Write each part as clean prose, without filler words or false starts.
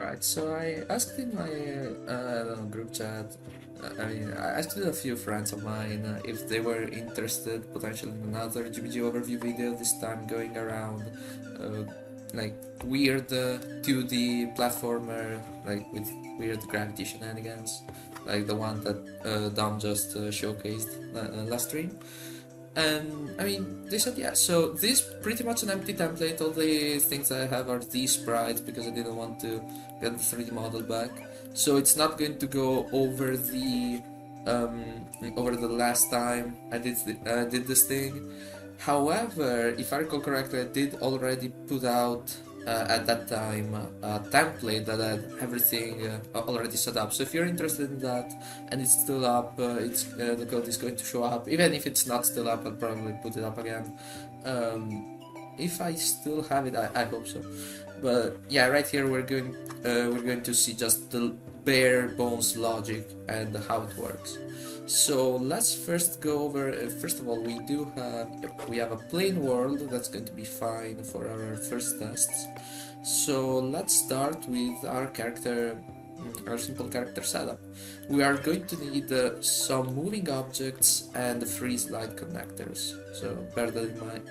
Right, so I asked in my group chat, I asked a few friends of mine if they were interested potentially in another GBG Overview video, this time going around uh, like weird 2D platformer, like with weird gravity shenanigans, like the one that Dom just showcased last stream. And I mean, they said yeah. So this pretty much an empty template. All the things I have are these sprites because I didn't want to get the 3D model back. So it's not going to go over the last time I did this thing. However, if I recall correctly, I did already put out at that time a template that had everything already set up. So if you're interested in that and it's still up, the code is going to show up. Even if it's not still up, I'll probably put it up again. If I still have it, I hope so. But yeah, right here we're going to see just the bare bones logic and how it works. So let's first go over. First of all, we have a plain world that's going to be fine for our first tests. So let's start with our character, our simple character setup. We are going to need some moving objects and freeze light connectors. So bear that in mind.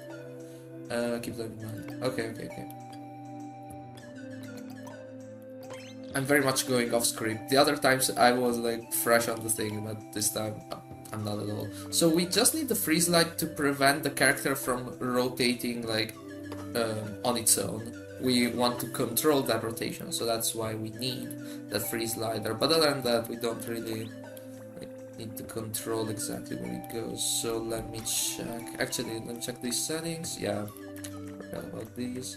Keep that in mind. Okay. I'm very much going off script. The other times I was like fresh on the thing, but this time I'm not at all. So we just need the freeze light to prevent the character from rotating like on its own. We want to control that rotation, so that's why we need that freeze lighter. But other than that, we don't really need to control exactly where it goes. So let me check. Actually, let me check these settings. Yeah, forgot about these.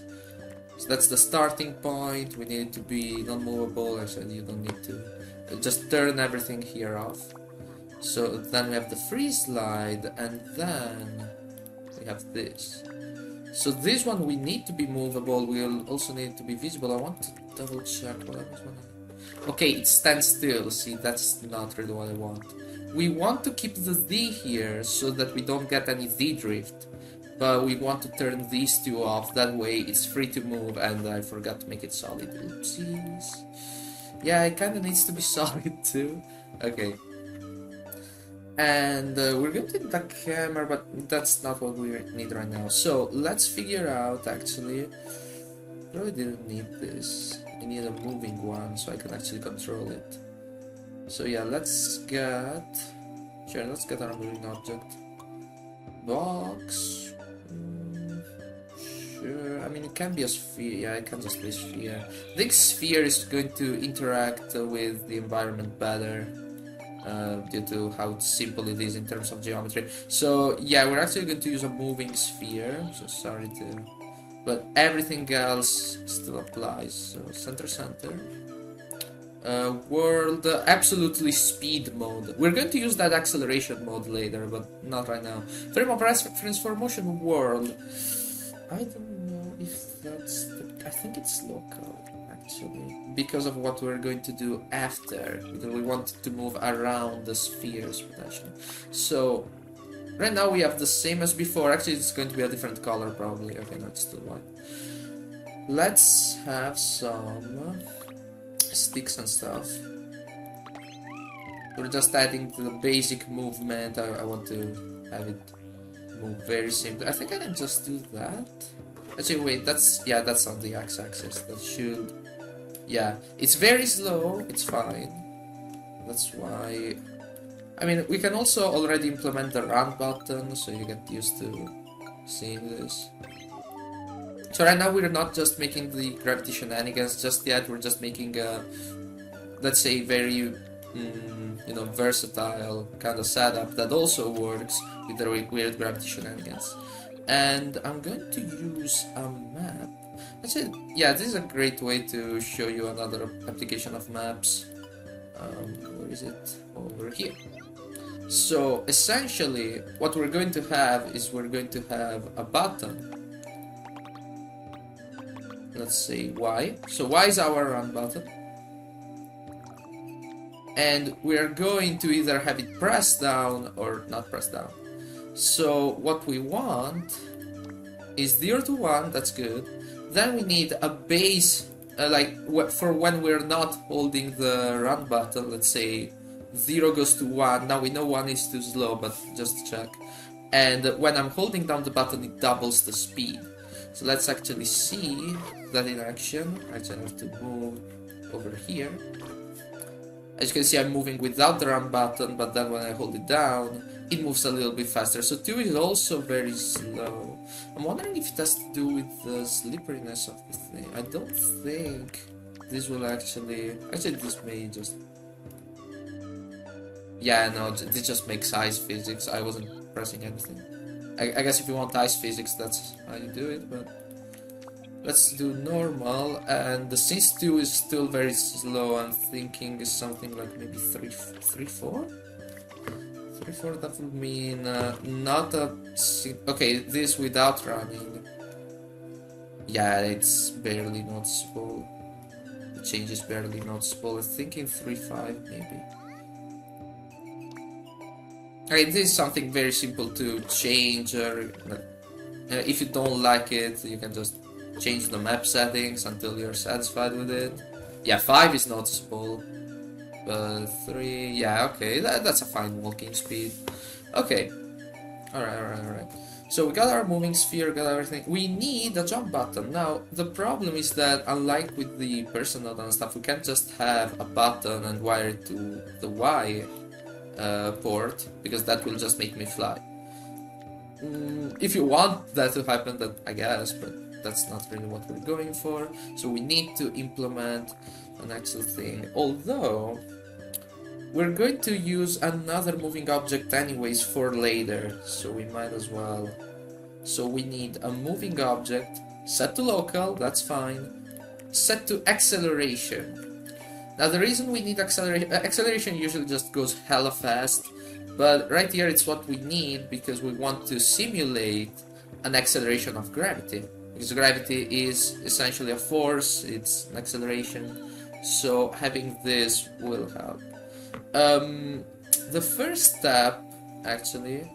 So that's the starting point. We need it to be non-movable. I said you don't need to just turn everything here off. So then we have the freeze slide, and then we have this. So this one we need to be movable. We'll also need it to be visible. I want to double check what I was wanting. Okay, it stands still. See, that's not really what I want. We want to keep the Z here so that we don't get any Z drift. But we want to turn these two off, that way it's free to move, and I forgot to make it solid. Oopsies. Yeah, it kinda needs to be solid too. Okay. And we're going to need the camera, but that's not what we need right now. So let's figure out actually. Probably didn't need this. I need a moving one so I can actually control it. So yeah, let's get our moving object. Box. Sure, I mean it can be a sphere, yeah, it can just be a sphere. I think sphere is going to interact with the environment better due to how simple it is in terms of geometry. So yeah, we're actually going to use a moving sphere, so sorry to... But everything else still applies, so center. World, absolutely speed mode. We're going to use that acceleration mode later, but not right now. Frame of reference for motion world. I don't know if that's I think it's local, actually, because of what we're going to do after, because we want to move around the spheres, potentially. So, right now we have the same as before. Actually, it's going to be a different color, probably. Okay, no, it's still white. Let's have some sticks and stuff. We're just adding to the basic movement. I want to have it move very simply. I think I can just do that. Actually, wait, that's on the x-axis. That should... Yeah, it's very slow. It's fine. That's why... I mean, we can also already implement the run button, so you get used to seeing this. So right now we're not just making the gravity shenanigans just yet. We're just making a, let's say, very versatile kind of setup that also works with the weird gravity shenanigans. And I'm going to use a map. Actually, yeah, this is a great way to show you another application of maps. Where is it? Over here. So essentially, what we're going to have is we're going to have a button. Let's say Y. So Y is our run button. And we are going to either have it pressed down or not pressed down. So what we want is 0 to 1, that's good. Then we need a base for when we're not holding the run button, let's say 0 goes to 1. Now we know 1 is too slow, but just check. And when I'm holding down the button, it doubles the speed. So let's actually see that in action. Actually, I have to move over here. As you can see, I'm moving without the run button, but then when I hold it down, it moves a little bit faster. So 2 is also very slow. I'm wondering if it has to do with the slipperiness of the thing. I don't think this will actually... Actually, this may just... Yeah, no, this just makes ice physics. I wasn't pressing anything. I guess if you want ice physics, that's how you do it, but... Let's do normal, and since 2 is still very slow, I'm thinking is something like maybe 3, 4? 3, 4, that would mean not a... Okay, this without running. Yeah, it's barely noticeable. The change is barely noticeable. I'm thinking 3, 5 maybe. Okay, this is something very simple to change. If you don't like it, you can just change the map settings until you're satisfied with it. Yeah, 5 is noticeable. But 3, yeah, okay, that's a fine walking speed. Okay. Alright. So we got our moving sphere, got everything. We need a jump button. Now, the problem is that unlike with the personal and stuff, we can't just have a button and wire it to the Y port, because that will just make me fly. If you want that to happen, then I guess, but that's not really what we're going for. So we need to implement an actual thing, although we're going to use another moving object anyways for later, so we might as well. So we need a moving object, set to local, that's fine, set to acceleration. Now the reason we need acceleration usually just goes hella fast, but right here it's what we need because we want to simulate an acceleration of gravity. Because gravity is essentially a force, it's an acceleration, so having this will help. The first step, actually,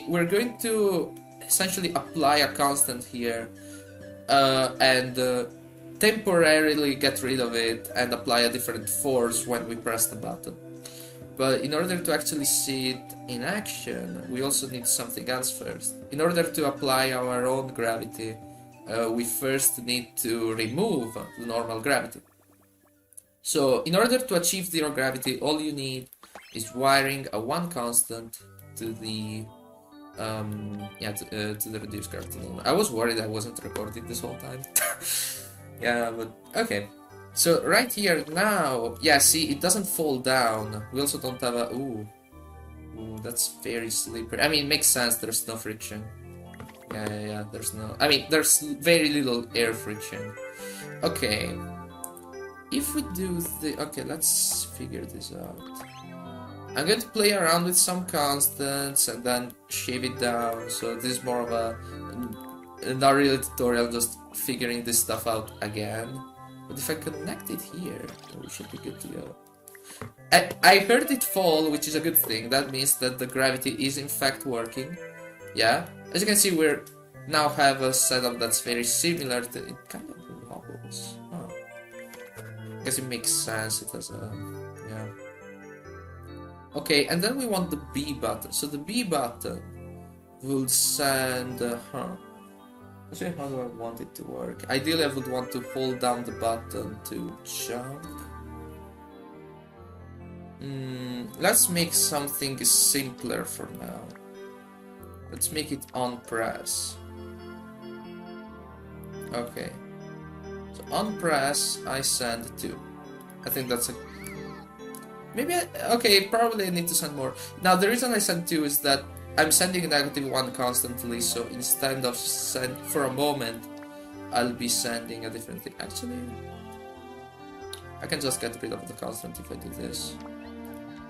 we're going to essentially apply a constant here and temporarily get rid of it and apply a different force when we press the button. But in order to actually see it in action, we also need something else first. In order to apply our own gravity, we first need to remove the normal gravity. So in order to achieve zero gravity, all you need is wiring a 1 constant to the to the reduced gravity. I was worried I wasn't recording this whole time. Yeah, but okay. So right here now, yeah, see, it doesn't fall down. We also don't have a... Ooh, that's very slippery. It makes sense, there's no friction. Yeah, there's no... there's very little air friction. Okay. If we do the... Okay, let's figure this out. I'm going to play around with some constants and then shave it down. So this is more of a not really tutorial, just figuring this stuff out again. But if I connect it here, then we should be good to go. I heard it fall, which is a good thing. That means that the gravity is in fact working. Yeah, as you can see, we now have a setup that's very similar to... It kind of wobbles. Oh. I guess it makes sense. It has a... Yeah. Okay, and then we want the B button. So the B button will send... Actually, how do I want it to work? Ideally, I would want to hold down the button to jump. Let's make something simpler for now. Let's make it on press. Okay. So on press, I send 2. I think that's a... Maybe okay, probably I need to send more. Now, the reason I send 2 is that I'm sending -1 constantly, so instead of for a moment, I'll be sending a different thing. Actually, I can just get rid of the constant if I do this.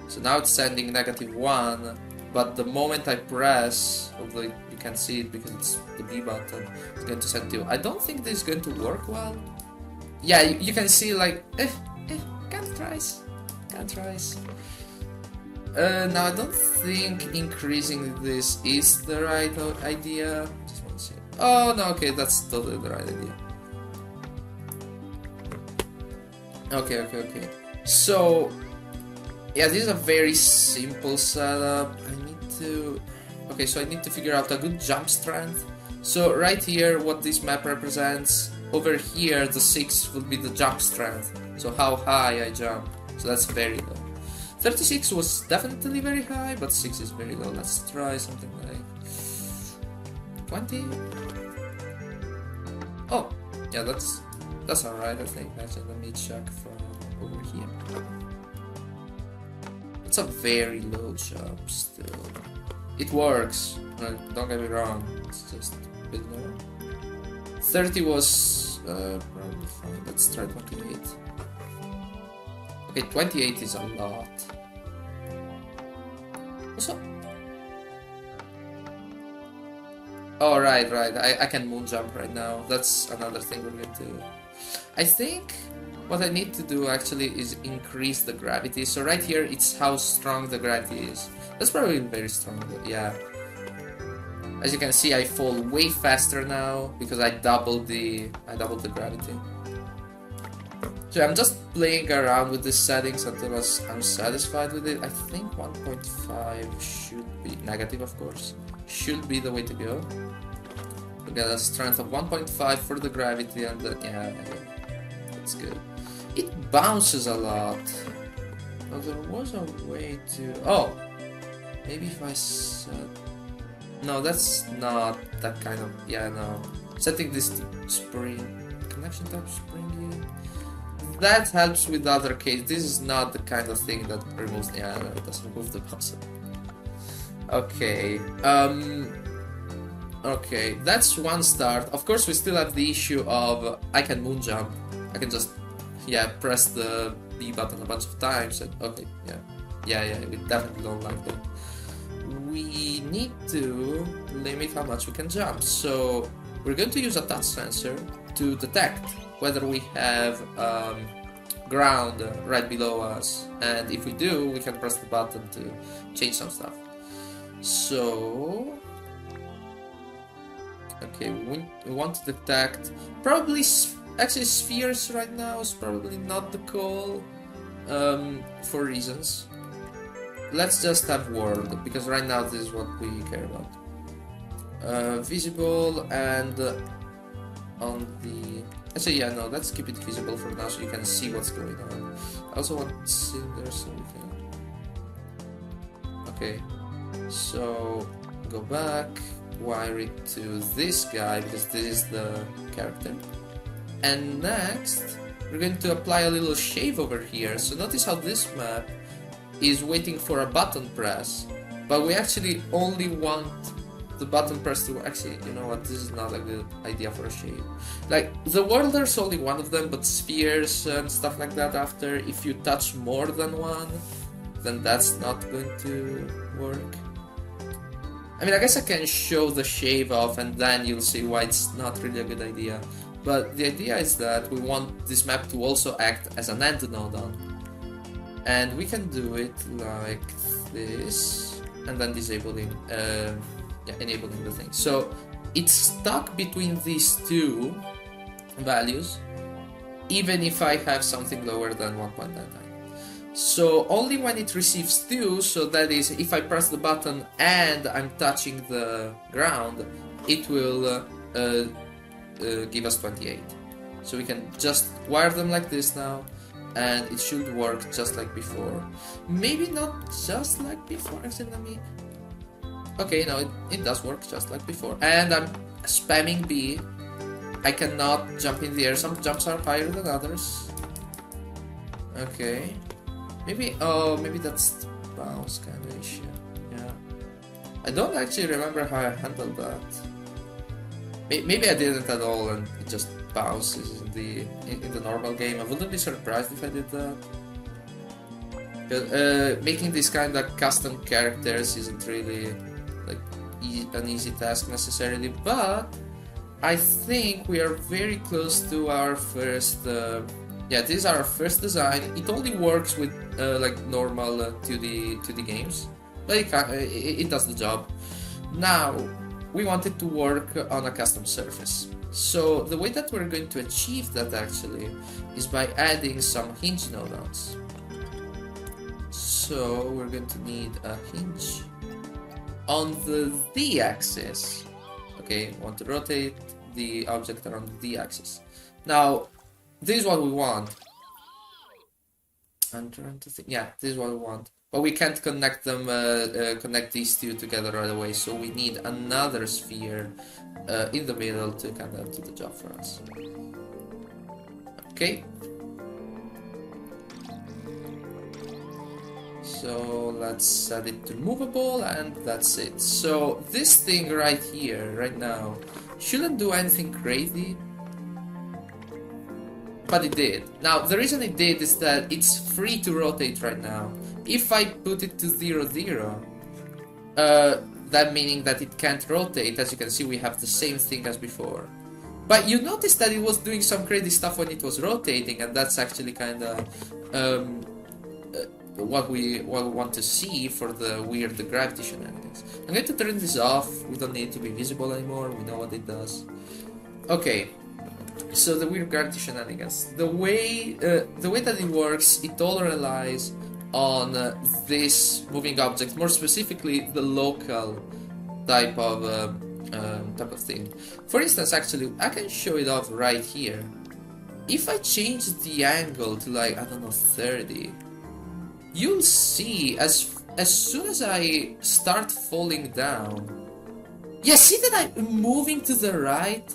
So now it's sending -1, but the moment I press, although you can't see it because it's the B button, it's going to send 2. I don't think this is going to work well. Yeah, you can see like, can't rise. Now I don't think increasing this is the right idea. Just want to see. Oh no, okay, that's totally the right idea. Okay. So, yeah, this is a very simple setup. Okay, so I need to figure out a good jump strength. So right here, what this map represents, over here, the 6 will be the jump strength. So how high I jump. So that's very low. 36 was definitely very high, but 6 is very low. Let's try something like 20. Oh, yeah, that's alright, I think. Actually, let me check from over here. It's a very low jump still. It works, don't get me wrong, it's just a bit low. 30 was probably fine. Let's try 28. Okay, 28 is a lot. What's up? Oh, right. I can moon jump right now. That's another thing we're going to... I think what I need to do actually is increase the gravity. So right here, it's how strong the gravity is. That's probably very strong, but yeah. As you can see, I fall way faster now because I doubled the gravity. So I'm just playing around with these settings until I'm satisfied with it. I think 1.5 should be negative, of course. Should be the way to go. We got a strength of 1.5 for the gravity, and yeah, that's good. It bounces a lot. Oh, there was a way to... Oh! Maybe if I set... No, that's not that kind of... Yeah, no. Setting this to spring... Connection type springy... That helps with other cases. This is not the kind of thing that removes... Yeah, no, it doesn't remove the bouncer. Okay, okay, that's one start. Of course, we still have the issue of I can moon jump. I can just, yeah, press the B button a bunch of times and, okay, yeah, we definitely don't like that. We need to limit how much we can jump. So, we're going to use a touch sensor to detect whether we have ground right below us. And if we do, we can press the button to change some stuff. So, okay, we want to detect probably actually spheres right now is probably not the call for reasons. Let's just have world because right now this is what we care about. Visible and on the actually yeah no let's keep it visible for now so you can see what's going on. I also want cylinder so we can okay. So, go back, wire it to this guy, because this is the character. And next, we're going to apply a little shave over here. So notice how this map is waiting for a button press, but we actually only want the button press to... Actually, you know what, this is not a good idea for a shave. Like, the world, there's only one of them, but spheres and stuff like that after, if you touch more than one, then that's not going to work. I mean, I guess I can show the shave off and then you'll see why it's not really a good idea. But the idea is that we want this map to also act as an end node on. And we can do it like this and then disabling, enabling the thing. So it's stuck between these two values, even if I have something lower than 1.99. So only when it receives 2, so that is if I press the button and I'm touching the ground, it will give us 28. So we can just wire them like this now, and it should work just like before. Maybe not just like before, actually let me... Okay, no, it does work just like before. And I'm spamming B. I cannot jump in the air, some jumps are higher than others. Okay. Maybe that's the bounce kind of issue. Yeah. I don't actually remember how I handled that. Maybe I didn't at all and it just bounces in the normal game. I wouldn't be surprised if I did that. Making these kind of custom characters isn't really like an easy task necessarily, but I think we are very close to our first... yeah, this is our first design. It only works with like normal 2D games, but it does the job. Now we want it to work on a custom surface. So the way that we're going to achieve that actually is by adding some hinge nodes. So we're going to need a hinge on the z-axis. Okay, want to rotate the object around the z-axis. Now, this is what we want. I'm trying to think. Yeah, this is what we want. But we can't connect them, connect these two together right away. So we need another sphere in the middle to kind of do the job for us. Okay. So let's set it to movable, and that's it. So this thing right here, right now, shouldn't do anything crazy. But it did. Now, the reason it did is that it's free to rotate right now. If I put it to 0, 0, that meaning that it can't rotate. As you can see, we have the same thing as before. But you notice that it was doing some crazy stuff when it was rotating, and that's actually kind of what we want to see for the weird gravity shenanigans. I'm going to turn this off. We don't need it to be visible anymore. We know what it does. Okay. So the weird gravity shenanigans. The way that it works, it all relies on this moving object, more specifically the local type of thing. For instance, actually, I can show it off right here. If I change the angle to, like, I don't know, 30, you'll see as soon as I start falling down. Yeah, see that I'm moving to the right?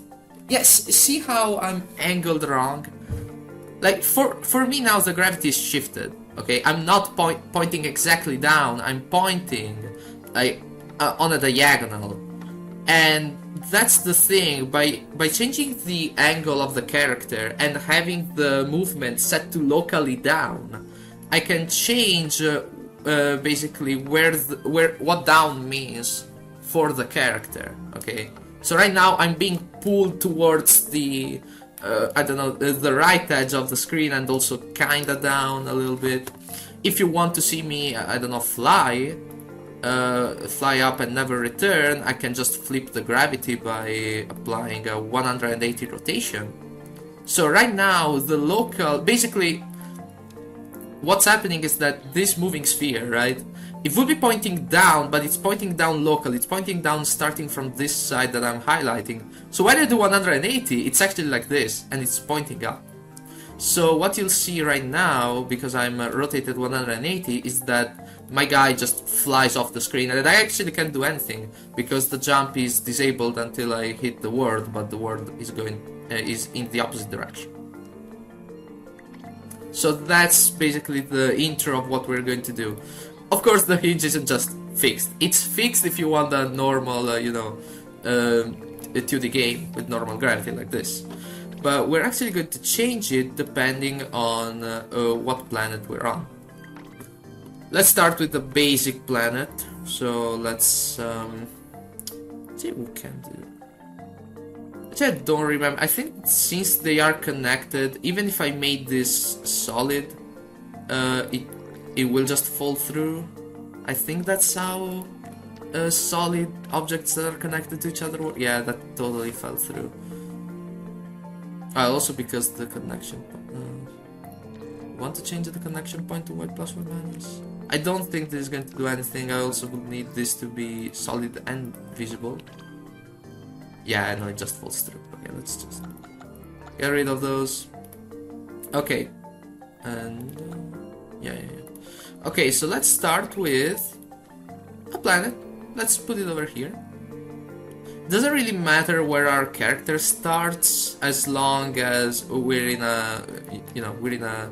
Yes, see how I'm angled wrong? Like, for me now the gravity is shifted, okay? I'm not pointing exactly down, I'm pointing like on a diagonal. And that's the thing, by changing the angle of the character and having the movement set to locally down, I can change basically what down means for the character, okay? So right now I'm being pulled towards the, I don't know, the right edge of the screen, and also kinda down a little bit. If you want to see me, I don't know, fly up and never return, I can just flip the gravity by applying a 180 rotation. So right now, the local, basically, what's happening is that this moving sphere, right? It would be pointing down, but it's pointing down locally. It's pointing down starting from this side that I'm highlighting. So when I do 180, it's actually like this, and it's pointing up. So what you'll see right now, because I'm rotated 180, is that my guy just flies off the screen, and I actually can't do anything, because the jump is disabled until I hit the word, but the word is in the opposite direction. So that's basically the intro of what we're going to do. Of course, the hinge isn't just fixed. It's fixed if you want a normal, a 2D game with normal gravity like this. But we're actually going to change it depending on what planet we're on. Let's start with the basic planet. So let's see what we can do. Actually, I don't remember. I think since they are connected, even if I made this solid, it will just fall through. I think that's how solid objects that are connected to each other work. Yeah, that totally fell through. Also because the connection point. Want to change the connection point to y plus y minus? I don't think this is going to do anything. I also would need this to be solid and visible. Yeah, I know it just falls through. Okay, let's just get rid of those. Okay, and yeah. Okay, so let's start with a planet. Let's put it over here. Doesn't really matter where our character starts, as long as we're in a, we're in a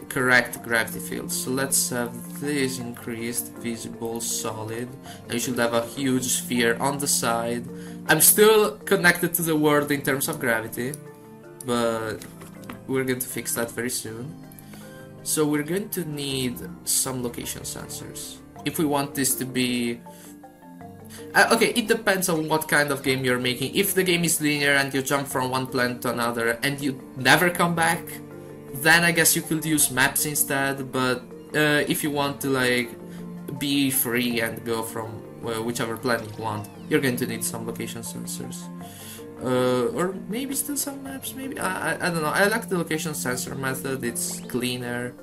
correct gravity field. So let's have this increased, visible, solid, and you should have a huge sphere on the side. I'm still connected to the world in terms of gravity, but we're going to fix that very soon. So we're going to need some location sensors if we want this to be... okay, it depends on what kind of game you're making. If the game is linear and you jump from one planet to another and you never come back, then I guess you could use maps instead. But if you want to like be free and go from whichever planet you want, you're going to need some location sensors. or maybe still some maps, maybe, I don't know. I like the location sensor method, it's cleaner,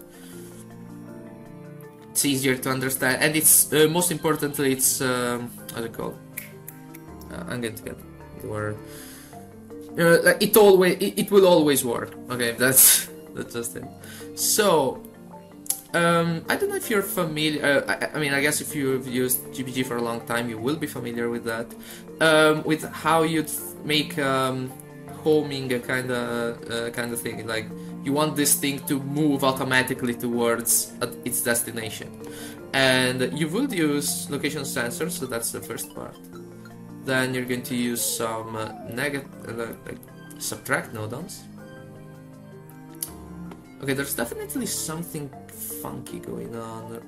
it's easier to understand, and it's, most importantly, it's, how's it called? I'm going to get the word. Like it will always work. Okay, that's just it. So, I don't know if you're familiar. I mean, I guess if you've used GBG for a long time, you will be familiar with that. With how you'd make homing a kind of thing. Like you want this thing to move automatically towards its destination, and you would use location sensors. So that's the first part. Then you're going to use some like subtract nodons. Okay, there's definitely something funky going on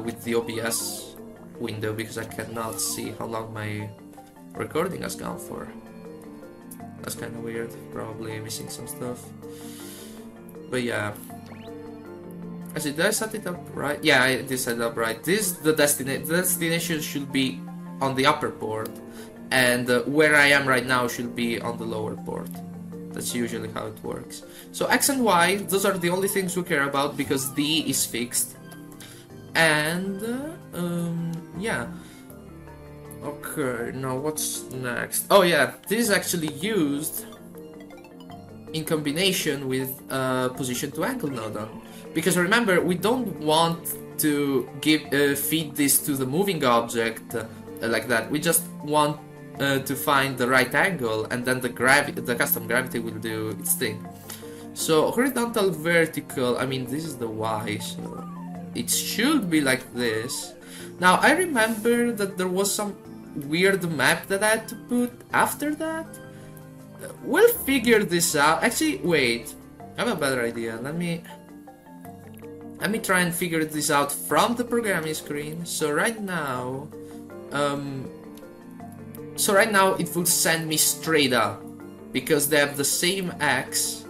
with the OBS window because I cannot see how long my recording has gone for. That's kind of weird, probably missing some stuff. But yeah. Actually, did I set it up right? Yeah, I did set it up right. The destination should be on the upper port, and where I am right now should be on the lower port. That's usually how it works. So X and Y, those are the only things we care about because D is fixed. And, yeah. Okay, now what's next? Oh yeah, this is actually used in combination with position to angle nodon. Because remember, we don't want to feed this to the moving object like that. We just want to find the right angle, and then the custom gravity will do its thing. So horizontal, vertical, I mean this is the Y, so it should be like this. Now I remember that there was some weird map that I had to put after that. We'll figure this out. Actually, wait, I have a better idea. Let me try and figure this out from the programming screen. So right now it will send me straight up because they have the same X,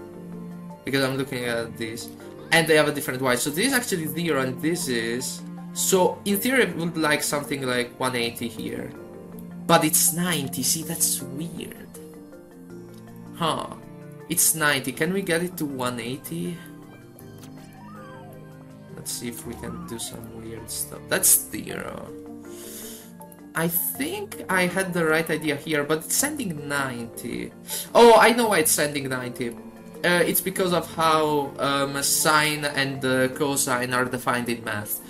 because I'm looking at this, and they have a different Y. So this is actually 0 and this is, so in theory it would like something like 180 here, but it's 90. See, that's weird. Huh, it's 90. Can we get it to 180? Let's see if we can do some weird stuff. That's 0. I think I had the right idea here, but it's sending 90. Oh, I know why it's sending 90. It's because of how sine and cosine are defined in math.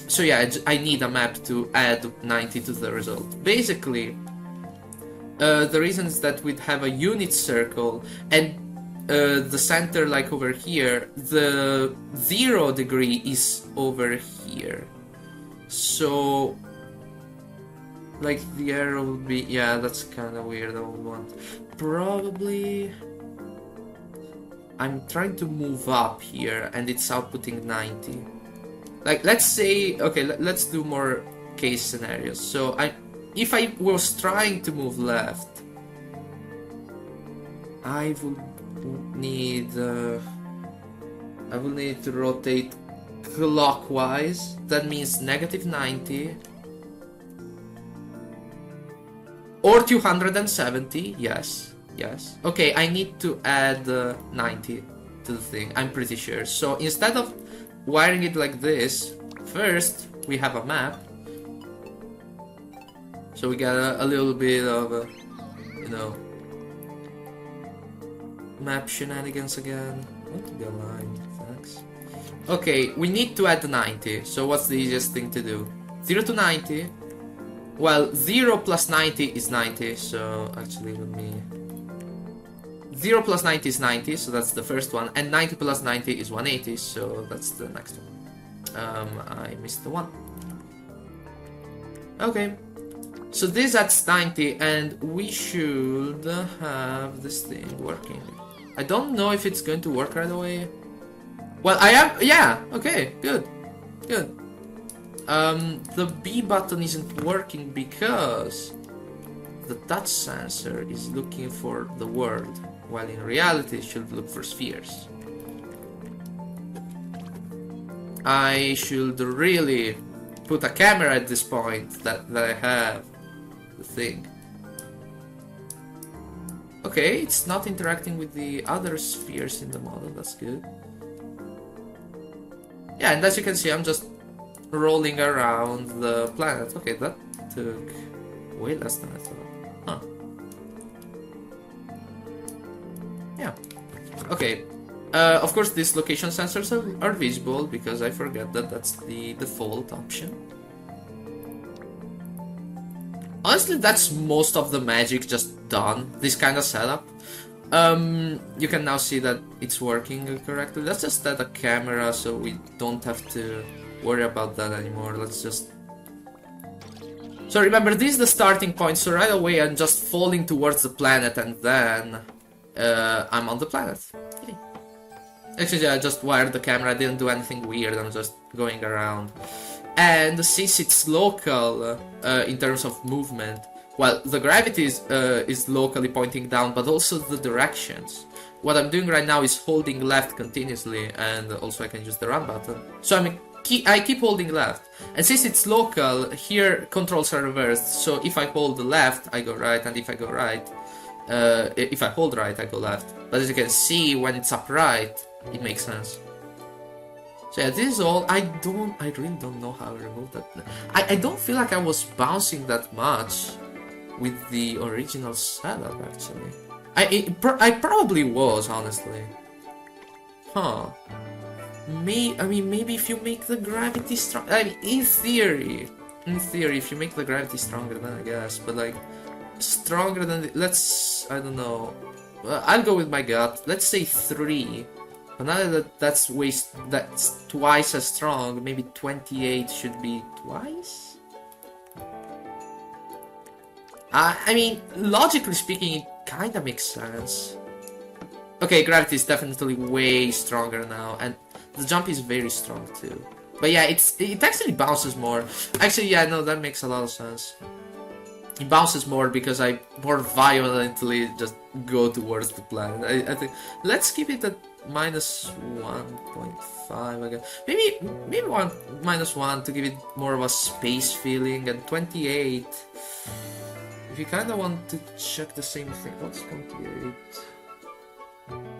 So yeah, I need a map to add 90 to the result. Basically, the reason is that we'd have a unit circle, and the center, like over here, the 0 degree is over here. So, like the arrow would be, yeah, that's kind of weird. I would want, probably, I'm trying to move up here and it's outputting 90. Like, let's say, okay, let's do more case scenarios. So if I was trying to move left, I will need to rotate clockwise. That means negative 90 or 270. Yes. Okay, I need to add 90 to the thing, I'm pretty sure. So instead of wiring it like this, first we have a map. So we got a little bit of map shenanigans again. I want to be aligned, thanks. Okay, we need to add 90. So what's the easiest thing to do? 0 to 90. Well, 0 plus 90 is 90, so actually let me... 0 plus 90 is 90, so that's the first one, and 90 plus 90 is 180, so that's the next one. I missed the one. Okay, so this adds 90, and we should have this thing working. I don't know if it's going to work right away. Well, I am, yeah, okay, good. The B button isn't working because the touch sensor is looking for the world, while in reality it should look for spheres. I should really put a camera at this point that I have the thing. Okay, it's not interacting with the other spheres in the model, that's good. Yeah, and as you can see, I'm just rolling around the planet. Okay, that took way less than I thought. Huh. Yeah. Okay. Of course, these location sensors are visible because I forget that that's the default option. Honestly, that's most of the magic just done. This kind of setup. You can now see that it's working correctly. Let's just add a camera so we don't have to worry about that anymore. Let's just... So remember, this is the starting point, so right away I'm just falling towards the planet and then I'm on the planet. Okay. Actually, I just wired the camera, I didn't do anything weird, I'm just going around. And since it's local in terms of movement, well, the gravity is locally pointing down, but also the directions. What I'm doing right now is holding left continuously, and also I can use the run button. So I keep holding left. And since it's local, here controls are reversed. So if I hold left, I go right, and if I go right, if I hold right, I go left. But as you can see, when it's upright, it makes sense. So yeah, this is all. I really don't know how I removed that. I don't feel like I was bouncing that much with the original setup, actually. I probably was, honestly. Huh. Maybe if you make the gravity strong... I mean, in theory, if you make the gravity stronger, then I guess. But, like, stronger than... Let's... I don't know. I'll go with my gut. Let's say 3. But now that that's twice as strong, maybe 28 should be twice? I mean, logically speaking, it kinda makes sense. Okay, gravity is definitely way stronger now, and the jump is very strong too. But yeah, it actually bounces more. Actually, yeah, no, that makes a lot of sense. It bounces more because I more violently just go towards the planet. I think let's keep it at minus 1.5 again. Maybe minus 1 to give it more of a space feeling, and 28. If you kinda want to check the same thing, what's 28?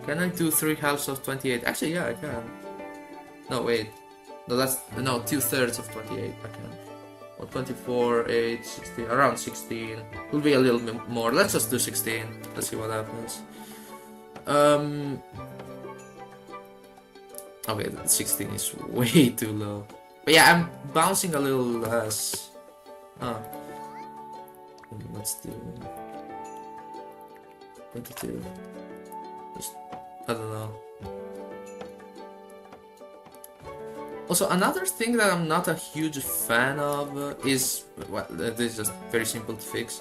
Can I do 3/2 of 28? Actually, yeah, I can. No, wait. No, that's... No, 2/3 of 28, I can. Or 24, 8, 16, around 16. Will be a little bit more. Let's just do 16. Let's see what happens. Okay, 16 is way too low. But yeah, I'm bouncing a little less. Huh. Let's do 22. Just, I don't know. Also, another thing that I'm not a huge fan of is, well, this is just very simple to fix.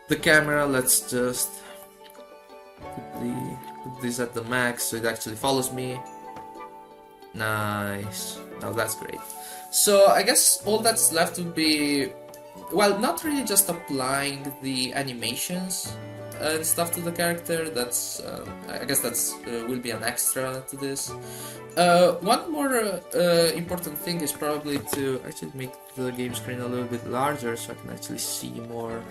The camera, let's just put this at the max so it actually follows me. Nice. Now that's great. So I guess all that's left would be, well, not really just applying the animations and stuff to the character. That's I guess that's will be an extra to this. One more important thing is probably to actually make the game screen a little bit larger so I can actually see more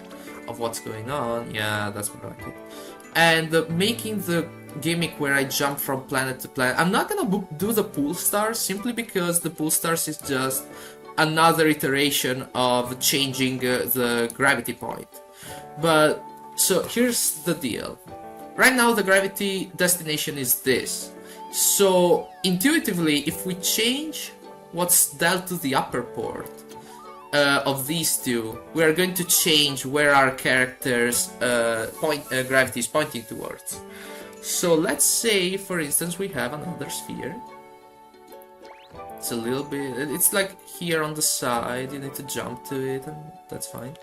of what's going on. Yeah, that's more like it. And making the gimmick where I jump from planet to planet. I'm not gonna do the pool stars simply because the pool stars is just another iteration of changing the gravity point. But so here's the deal. Right now the gravity destination is this. So intuitively, if we change what's dealt to the upper port of these two, we are going to change where our character's gravity is pointing towards. So let's say, for instance, we have another sphere. It's a little bit... It's like here on the side, you need to jump to it, and that's fine.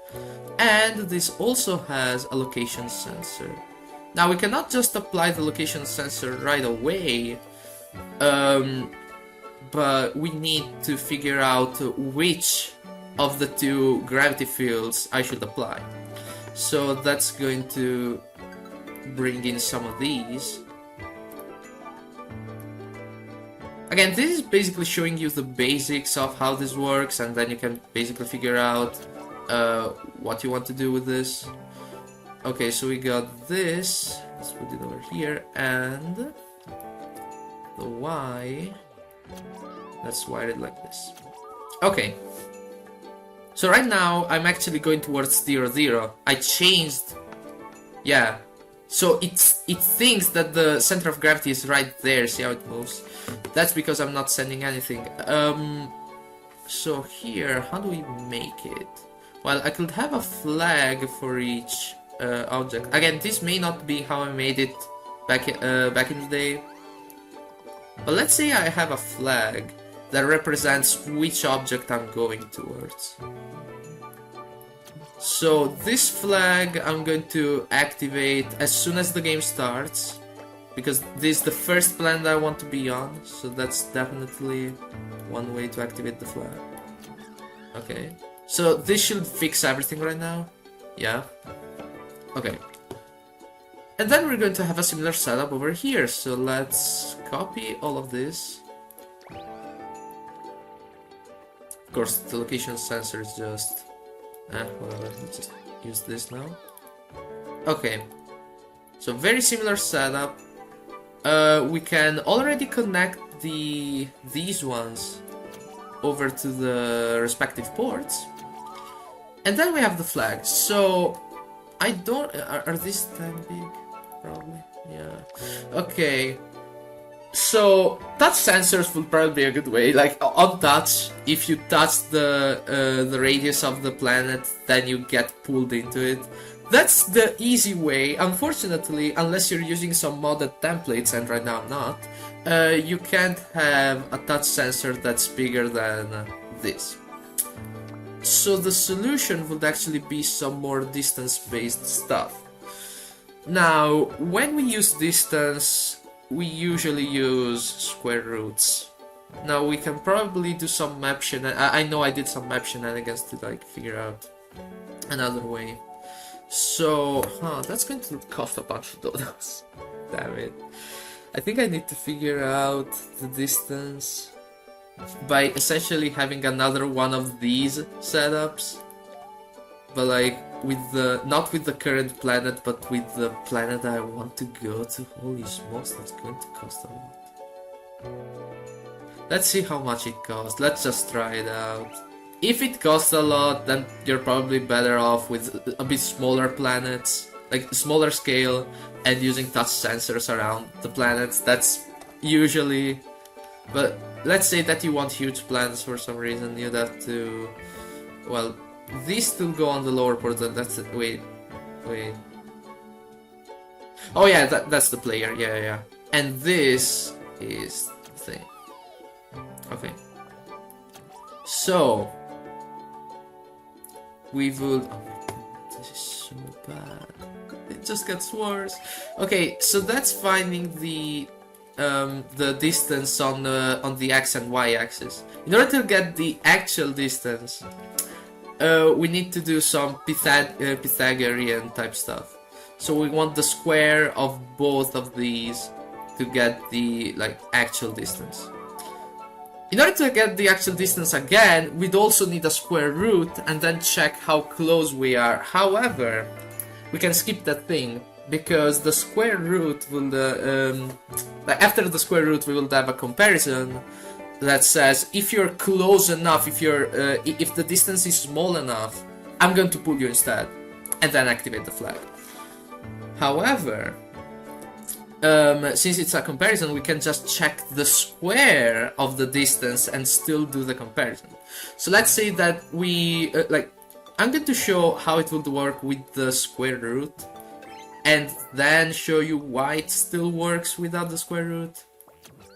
And this also has a location sensor. Now, we cannot just apply the location sensor right away, but we need to figure out which of the two gravity fields I should apply. So that's going to bring in some of these. Again, this is basically showing you the basics of how this works, and then you can basically figure out what you want to do with this. Okay, so we got this. Let's put it over here, and the Y. Let's wire it like this. Okay. So right now I'm actually going towards 0, 0. I changed. Yeah. So it thinks that the center of gravity is right there. See how it moves? That's because I'm not sending anything. So here, how do we make it? Well, I could have a flag for each object. Again, this may not be how I made it back in the day. But let's say I have a flag that represents which object I'm going towards. So this flag I'm going to activate as soon as the game starts, because this is the first planet I want to be on, so that's definitely one way to activate the flag. Okay, so this should fix everything right now. Yeah. Okay. And then we're going to have a similar setup over here, so let's copy all of this. Of course, the location sensor is just... whatever, let's just use this now. Okay, so very similar setup. We can already connect these ones over to the respective ports. And then we have the flag. So, I don't... Are these that big? Probably, yeah. Okay. So, touch sensors would probably be a good way. Like, on touch, if you touch the radius of the planet, then you get pulled into it. That's the easy way. Unfortunately, unless you're using some modded templates, and right now I'm not, you can't have a touch sensor that's bigger than this. So the solution would actually be some more distance-based stuff. Now, when we use distance, we usually use square roots. Now we can probably do some map shenanigans. I know I did some map shenanigans to like figure out another way. So, that's going to cost a bunch of dollars. Damn it. I think I need to figure out the distance by essentially having another one of these setups. But like, with the, not with the current planet, but with the planet I want to go to. Holy smokes, that's going to cost a lot. Let's see how much it costs. Let's just try it out. If it costs a lot, then you're probably better off with a bit smaller planets, like smaller scale, and using touch sensors around the planets. That's usually... But let's say that you want huge planets for some reason, you'd have to... Well, these still go on the lower port, that's it. Wait. Oh yeah, that's the player, yeah. And this is the thing. Okay. So... we would... Oh my god, this is so bad. It just gets worse. Okay, so that's finding the distance on the x and y axis. In order to get the actual distance, we need to do some Pythagorean type stuff. So we want the square of both of these to get the actual distance. In order to get the actual distance again, we'd also need a square root and then check how close we are. However, we can skip that thing because the square root will... after the square root, we will have a comparison that says if you're close enough, if the distance is small enough, I'm going to pull you instead, and then activate the flag. However, since it's a comparison, we can just check the square of the distance and still do the comparison. So let's say that we, I'm going to show how it would work with the square root, and then show you why it still works without the square root,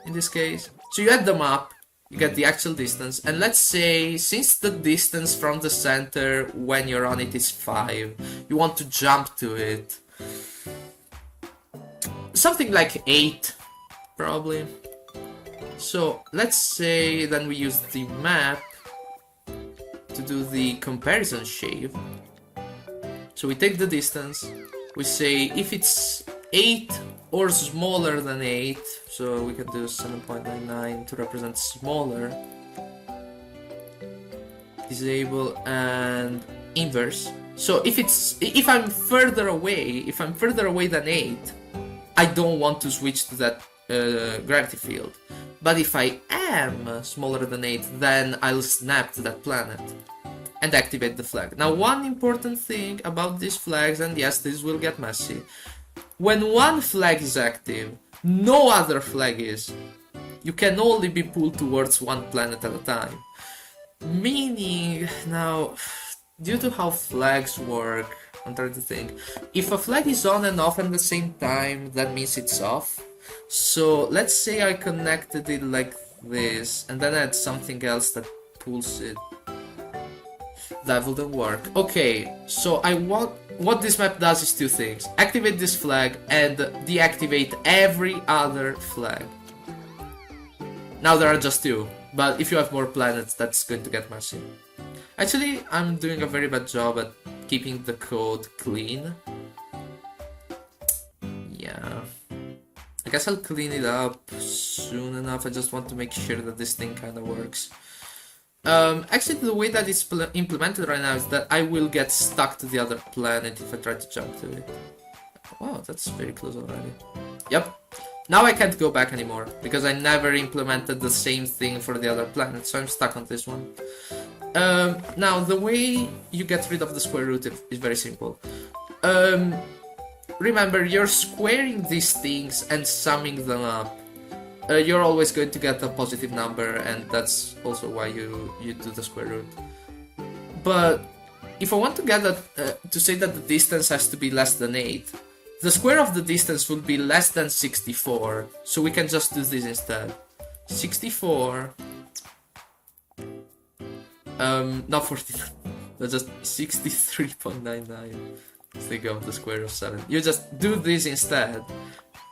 in this case. So you add them up, you get the actual distance, and let's say, since the distance from the center when you're on it is 5, you want to jump to it. Something like 8, probably. So let's say then we use the map to do the comparison shave. So we take the distance, we say if it's 8 or smaller than 8, so we can do 7.99 to represent smaller, disable and inverse. So if I'm further away than 8, I don't want to switch to that gravity field. But if I am smaller than 8, then I'll snap to that planet and activate the flag. Now, one important thing about these flags, and yes, this will get messy. When one flag is active, no other flag is. You can only be pulled towards one planet at a time. Meaning, now, due to how flags work, I'm trying to think. If a flag is on and off at the same time, that means it's off. So let's say I connected it like this, and then I had something else that pulls it. That wouldn't work. Okay, so what this map does is two things. Activate this flag and deactivate every other flag. Now there are just two, but if you have more planets, that's going to get messy. Actually, I'm doing a very bad job at keeping the code clean. Yeah. I guess I'll clean it up soon enough. I just want to make sure that this thing kind of works. Actually, the way that it's implemented right now is that I will get stuck to the other planet if I try to jump to it. Wow, that's very close already. Yep. Now I can't go back anymore, because I never implemented the same thing for the other planet, so I'm stuck on this one. Now, the way you get rid of the square root is very simple. Remember, you're squaring these things and summing them up. You're always going to get a positive number, and that's also why you do the square root. But if I want to get to say that the distance has to be less than 8, the square of the distance will be less than 64, so we can just do this instead. 64, not 49, that's just 63.99. Think of the square of 7. You just do this instead,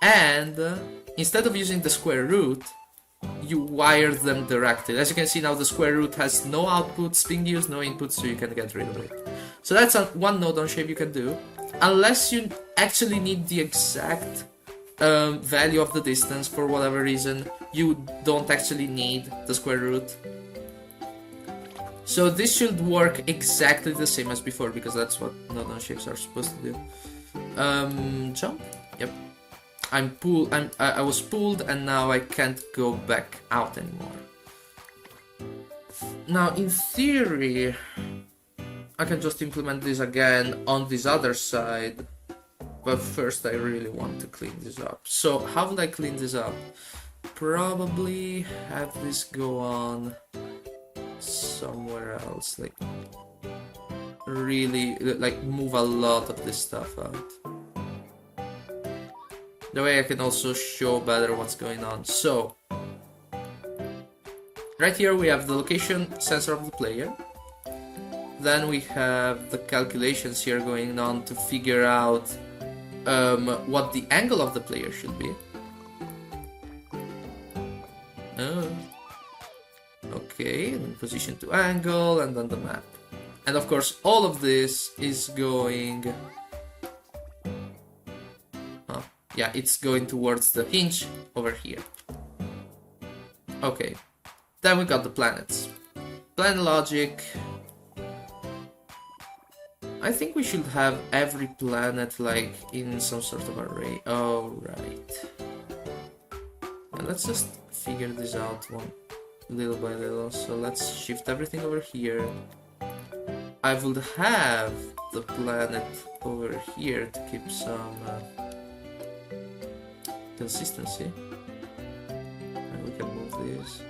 and instead of using the square root, you wire them directly. As you can see now, the square root has no outputs being used, no inputs, so you can get rid of it. So that's one node on shape you can do, unless you actually need the exact value of the distance for whatever reason. You don't actually need the square root. So this should work exactly the same as before, because that's what node on shapes are supposed to do. Jump? Yep. I was pulled, and now I can't go back out anymore. Now, in theory, I can just implement this again on this other side, but first I really want to clean this up. So how would I clean this up? Probably have this go on somewhere else, like really, like move a lot of this stuff out. That way I can also show better what's going on. So, right here we have the location sensor of the player. Then we have the calculations here going on to figure out what the angle of the player should be. Okay, and then position to angle, and then the map. And of course, all of this is going... yeah, it's going towards the hinge over here. Okay, then we got the planets. Planet logic. I think we should have every planet like in some sort of array. Oh, right. And let's just figure this out one little by little. So let's shift everything over here. I would have the planet over here to keep some consistency. And we can move this,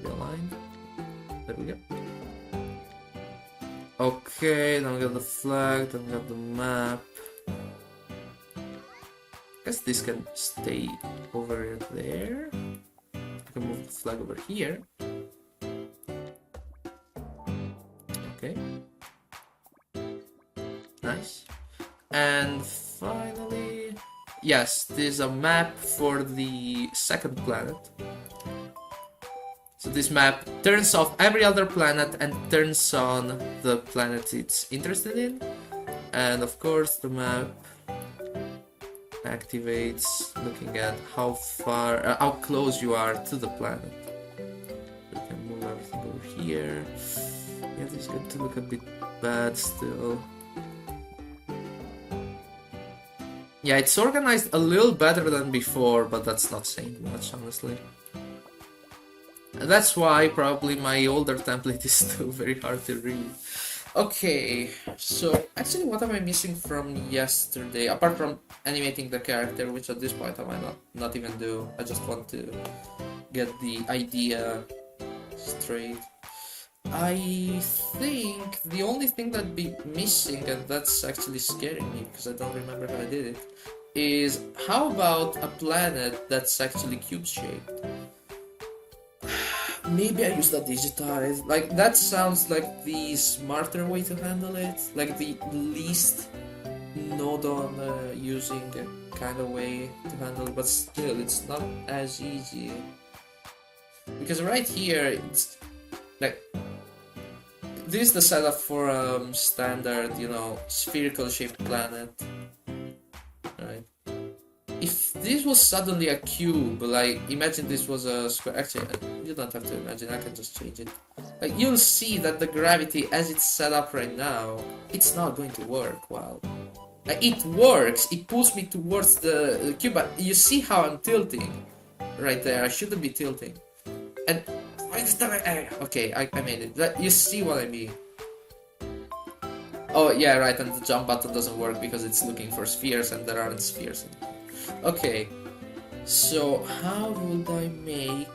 be aligned. There we go. Okay, then we got the flag, then we got the map. I guess this can stay over there. We can move the flag over here. Okay. Nice. And finally, yes, there's a map for the second planet. So this map turns off every other planet and turns on the planet it's interested in. And of course the map activates looking at how far, how close you are to the planet. We can move everything over here. Yeah, this is going to look a bit bad still. Yeah, it's organized a little better than before, but that's not saying much, honestly. And that's why probably my older template is still very hard to read. Okay, so actually what am I missing from yesterday? Apart from animating the character, which at this point I might not even do. I just want to get the idea straight. I think the only thing that'd be missing, and that's actually scaring me because I don't remember how I did it, is how about a planet that's actually cube-shaped? Maybe I use that digitized. Like, that sounds like the smarter way to handle it. Like, the least node on using kind of way to handle it, but still, it's not as easy. Because right here, it's like, this is the setup for standard, you know, spherical shaped planet, right? If this was suddenly a cube, like, imagine this was a square. Actually, you don't have to imagine, I can just change it. Like, you'll see that the gravity as it's set up right now, it's not going to work well. Like, it works, it pulls me towards the cube, but you see how I'm tilting right there. I shouldn't be tilting. And okay, I made it. You see what I mean? Oh yeah, right. And the jump button doesn't work because it's looking for spheres, and there aren't spheres anymore. Okay, so how would I make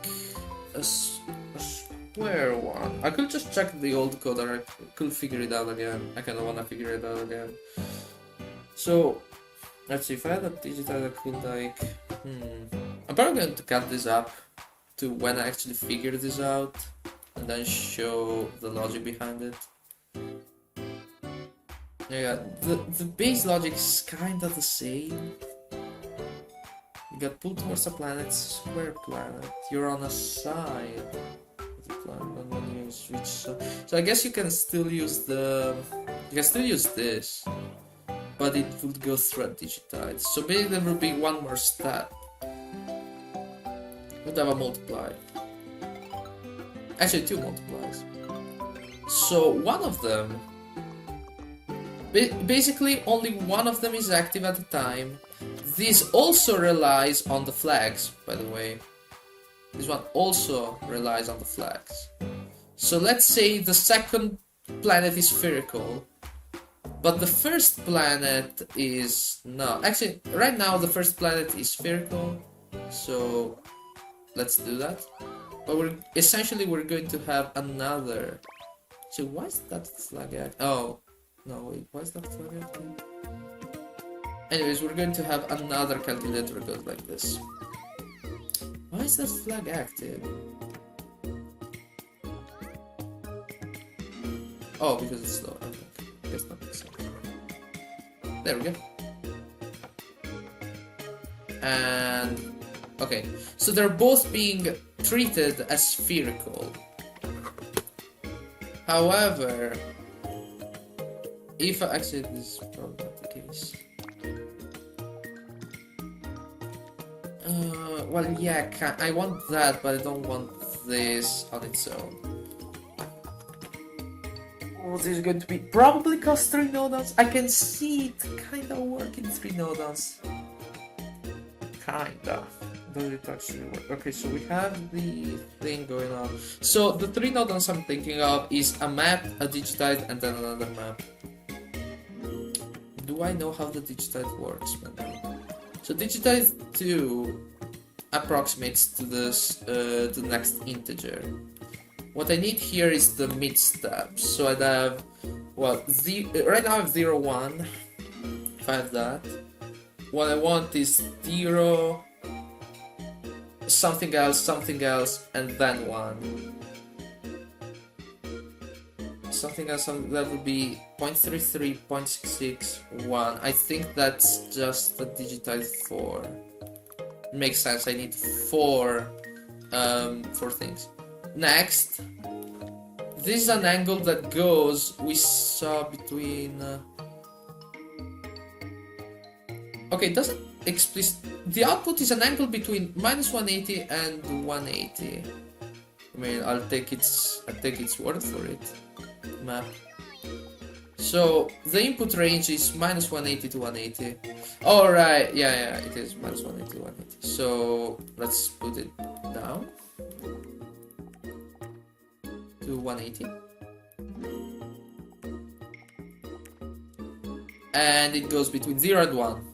a square one? I could just check the old code, or I could figure it out again. I kind of wanna figure it out again. So let's see. If I had a digital, I could like. I'm probably going to cut this up to when I actually figure this out, and then show the logic behind it. Yeah, the base logic is kind of the same. You got pulled towards a planet, square planet. You're on a side of the planet, and then you switch. So I guess you can still use this, but it would go through a digitized. So maybe there will be one more step. Would have a multiply. Actually, two multiplies. So one of them, basically only one of them is active at a time. This also relies on the flags, by the way. This one also relies on the flags. So let's say the second planet is spherical, but the first planet is not. Actually, right now the first planet is spherical, so let's do that. But we're going to have another. So why is that flag active? Oh, no, wait, why is that flag active? Anyways, we're going to have another calculator that goes like this. Why is that flag active? Oh, because it's slow. Okay, I guess that makes sense. There we go. And okay, so they're both being treated as spherical. However, if actually this is probably not the case. Well, yeah, I want that, but I don't want this on its own. Oh, this is going to be probably cost 3 nodons. I can see it kinda work in 3 nodons. Kinda. Does it actually work? Okay, so we have the thing going on. So the 3 nodons I'm thinking of is a map, a digitized, and then another map. Do I know how the digitized works, man? So digitized 2 approximates to this to the next integer. What I need here is the mid step. So I'd have right now I have 0, 1. If I have that, what I want is 0, something else, and then 1. Something else that would be 0.33, 0.66, 1. I think that's just the digitized 4. Makes sense. I need 4 things. Next, this is an angle that goes. We saw between. Okay, it doesn't explicit. The output is an angle between -180 and 180. I mean, I'll take its word for it. Map. So the input range is minus 180 to 180. Alright, yeah, it is minus 180 to 180. So let's put it down to 180. And it goes between 0 and 1.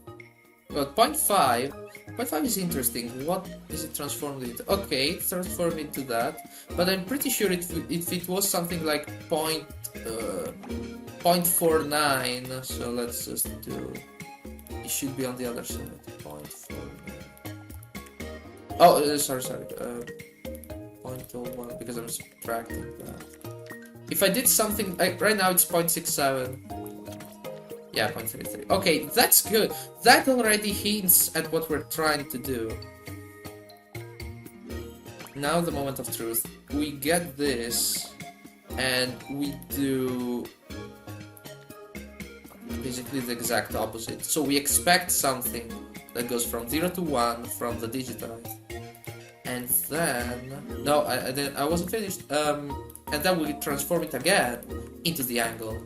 But 0.5 is interesting. What is it transformed into? Okay, it's transformed into that. But I'm pretty sure if it was something like 0.49, so let's just do... It should be on the other side. 0.49. Oh, sorry. 0.01, because I'm subtracting that. If I did something... right now it's 0.67. Yeah, 0.33. Okay, that's good. That already hints at what we're trying to do. Now the moment of truth. We get this, and we do basically the exact opposite. So we expect something that goes from 0 to 1 from the digitized. And then... No, I wasn't finished. And then we transform it again into the angle.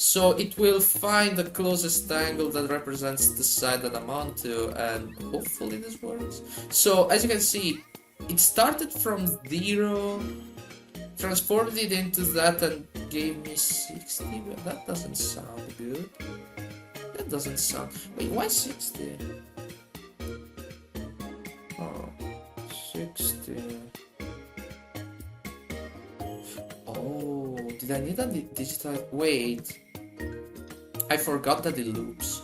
So it will find the closest angle that represents the side that I'm onto, and hopefully this works. So as you can see, it started from 0, transformed it into that, and gave me 60, but that doesn't sound good. That doesn't sound... Wait, why 60? Oh, 60... Oh, did I need a digital... Wait... I forgot that it loops.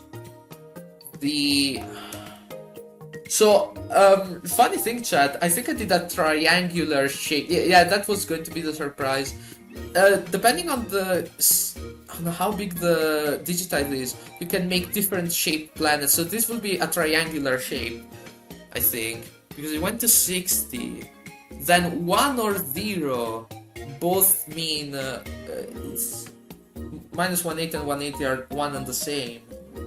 So, funny thing, chat, I think I did a triangular shape. Yeah, that was going to be the surprise. Depending on how big the digitide is, you can make different shaped planets. So this will be a triangular shape, I think, because it went to 60. Then 1 or 0 both mean it's minus 180 and 180 are one and the same.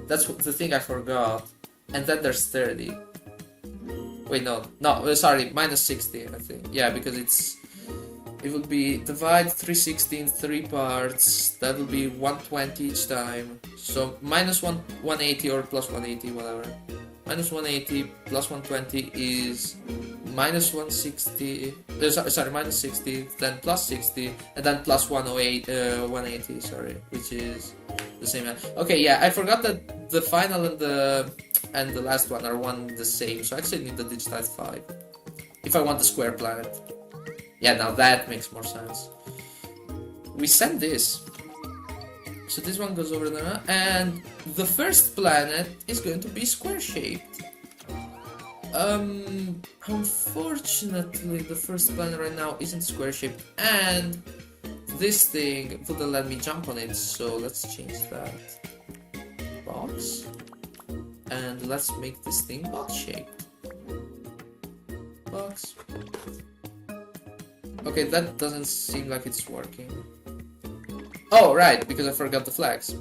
That's the thing I forgot. And then there's 30. Wait, no, sorry, minus 60, I think. Yeah, because it will be divide 360 in 3 parts. That will be 120 each time. So minus 180 or plus 180, whatever. Minus 180 plus 120 is minus 160. Sorry, minus 60, then plus 60, and then plus 180. Sorry, which is the same. Okay, yeah, I forgot that the final and the last one are one the same. So I actually need the digitized 5 if I want the square planet. Yeah, now that makes more sense. We send this. So this one goes over there, and the first planet is going to be square-shaped. Unfortunately, the first planet right now isn't square-shaped, and this thing wouldn't let me jump on it, so let's change that. Box. And let's make this thing box-shaped. Box. Okay, that doesn't seem like it's working. Oh, right, because I forgot the flags.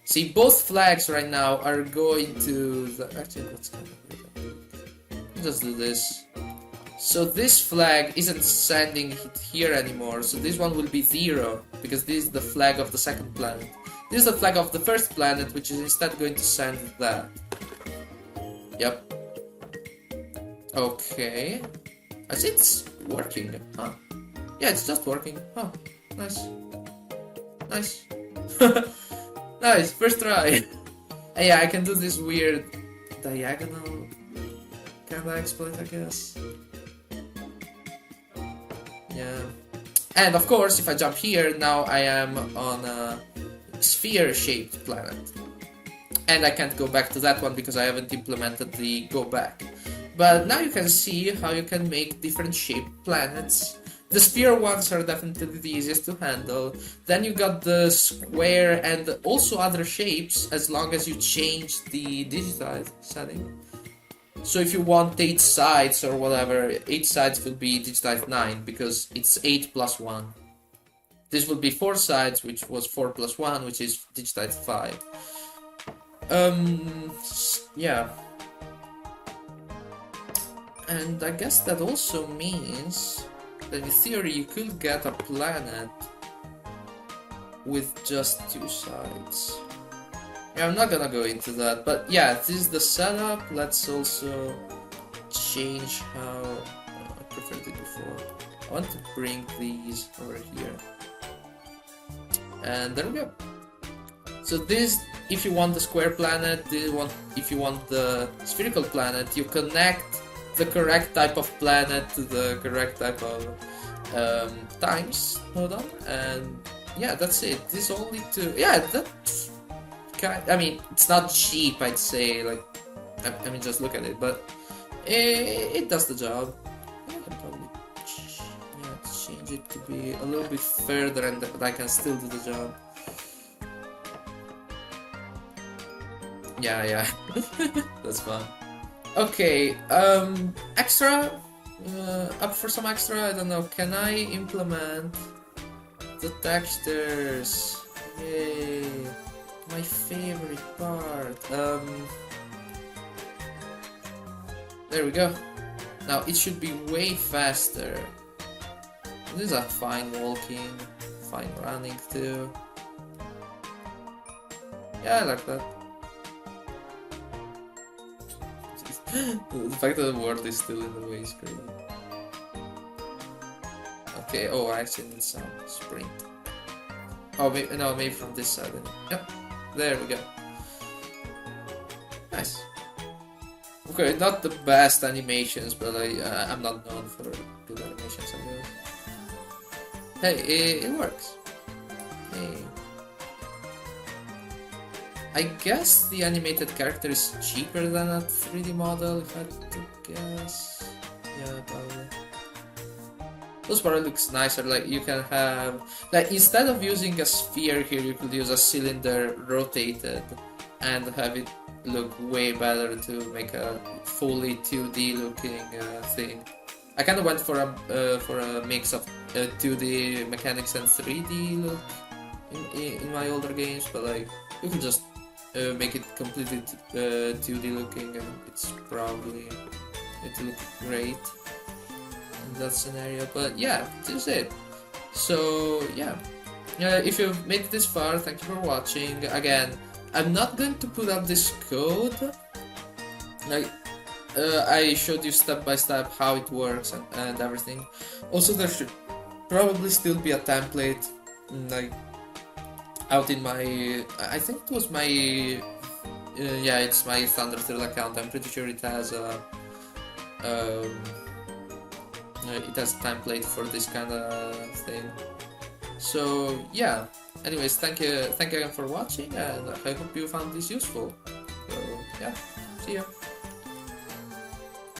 See, both flags right now are going to the... Actually, that's kind of weird. Let's do this. So this flag isn't sending it here anymore, so this one will be 0, because this is the flag of the second planet. This is the flag of the first planet, which is instead going to send that. Yep. Okay. I see it's working, huh? Yeah, it's just working. Huh, nice. Nice. Nice, first try. And yeah, I can do this weird diagonal kind of exploit, I guess. Yeah. And of course, if I jump here, now I am on a sphere-shaped planet. And I can't go back to that one because I haven't implemented the go back. But now you can see how you can make different shaped planets. The sphere ones are definitely the easiest to handle. Then you got the square and also other shapes as long as you change the digitized setting. So if you want 8 sides or whatever, 8 sides will be digitized 9 because it's 8 plus 1. This will be 4 sides, which was 4 plus 1, which is digitized 5. Yeah. And I guess that also means that in theory you could get a planet with just 2 sides. Yeah, I'm not gonna go into that, but yeah, this is the setup. Let's also change how I preferred it before. I want to bring these over here. And there we go. So this, if you want the square planet, if you want the spherical planet, you connect the correct type of planet to the correct type of times. Hold on, and yeah, that's it. This only to that's I mean, it's not cheap, I'd say. Like, I mean, just look at it, but it does the job. Yeah, I can probably change it to be a little bit further, and but I can still do the job. Yeah, that's fun. Okay, extra. Up for some extra? I don't know. Can I implement the textures? Yay! My favorite part. There we go. Now it should be way faster. This is a fine walking, fine running too. Yeah, I like that. The fact that the world is still in the way is crazy. Okay, oh, I actually need some sprint. Oh, maybe from this side. Yep, there we go. Nice. Okay, not the best animations, but I'm not known for good animations, I guess. Hey, it works. Hey. I guess the animated character is cheaper than a 3D model, if I had to guess. Yeah, probably. Those probably looks nicer. Like, you can have, like, instead of using a sphere here, you could use a cylinder rotated and have it look way better to make a fully 2D looking thing. I kind of went for a mix of 2D mechanics and 3D look in my older games, but like, you can just make it completely 2D looking, and it's probably it look great in that scenario. But yeah, this is it. So yeah, if you've made it this far, thank you for watching. Again, I'm not going to put up this code. Like, I showed you step by step how it works and everything. Also, there should probably still be a template, like, out in my, I think it was my, yeah, it's my Thunderthrill account. I'm pretty sure it has a template for this kind of thing. So yeah, anyways, thank you again for watching, and I hope you found this useful. So yeah, see ya.